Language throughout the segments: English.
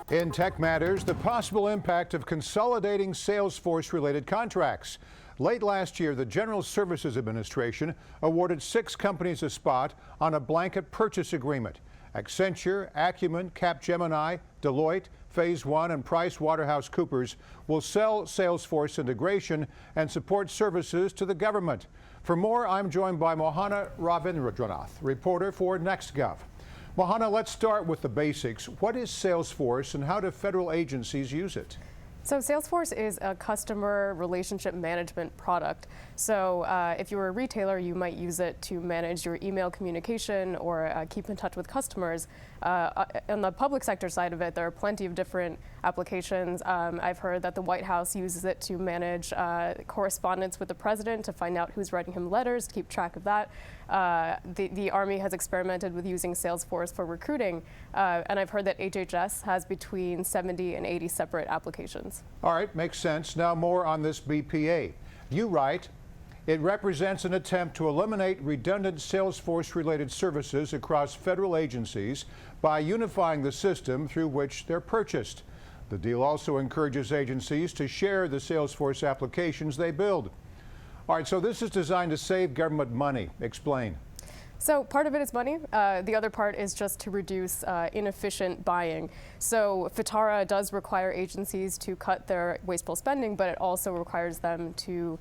In Tech Matters, the possible impact of consolidating Salesforce-related contracts. Late last year, the General Services Administration awarded 6 companies a spot on a blanket purchase agreement. Accenture, Acumen, Capgemini, Deloitte, Phase 1, and PricewaterhouseCoopers will sell Salesforce integration and support services to the government. For more, I'm joined by Mohana Ravindranath, reporter for NextGov. Mohana, let's start with the basics. What is Salesforce and how do federal agencies use it? So Salesforce is a customer relationship management product. So if you're a retailer, you might use it to manage your email communication or keep in touch with customers. On the public sector side of it, there are plenty of different applications. I've heard that the White House uses it to manage correspondence with the president to find out who's writing him letters, to keep track of that. The Army has experimented with using Salesforce for recruiting, and I've heard that HHS has between 70 and 80 separate applications. All right, makes sense. Now more on this BPA. You write, it represents an attempt to eliminate redundant Salesforce-related services across federal agencies by unifying the system through which they're purchased. The deal also encourages agencies to share the Salesforce applications they build. All right, so this is designed to save government money. Explain. So part of it is money. The other part is just to reduce inefficient buying. So FITARA does require agencies to cut their wasteful spending, but it also requires them to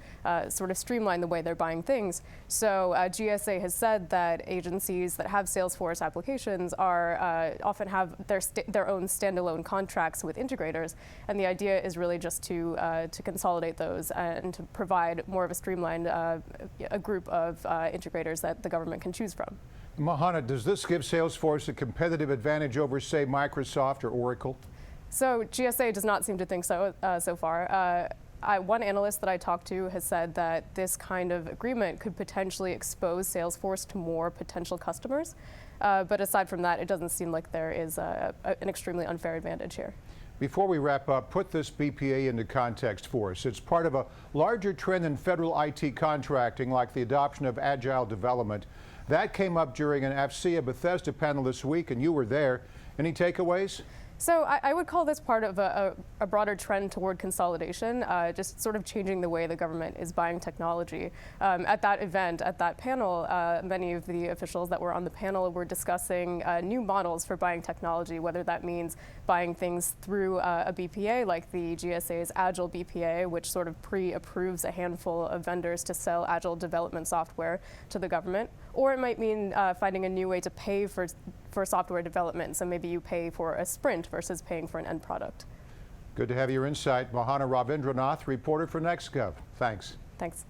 sort of streamline the way they're buying things. So GSA has said that agencies that have Salesforce applications are often have their own standalone contracts with integrators, and the idea is really just to consolidate those and to provide more of a streamlined a group of integrators that the government can choose from. Mohana, does this give Salesforce a competitive advantage over, say, Microsoft or Oracle? So GSA does not seem to think so so far. One analyst that I talked to has said that this kind of agreement could potentially expose Salesforce to more potential customers. But aside from that, it doesn't seem like there is an extremely unfair advantage here. Before we wrap up, put this BPA into context for us. It's part of a larger trend in federal IT contracting, like the adoption of agile development. That came up during an AFCEA Bethesda panel this week, and you were there. Any takeaways? So I would call this part of a broader trend toward consolidation, just sort of changing the way the government is buying technology. At that event, at that panel, many of the officials that were on the panel were discussing new models for buying technology, whether that means buying things through a BPA like the GSA's Agile BPA, which sort of pre-approves a handful of vendors to sell Agile development software to the government, or it might mean finding a new way to pay for software development. So maybe you pay for a sprint versus paying for an end product. Good to have your insight. Mohana Ravindranath, reporter for NextGov. Thanks. Thanks.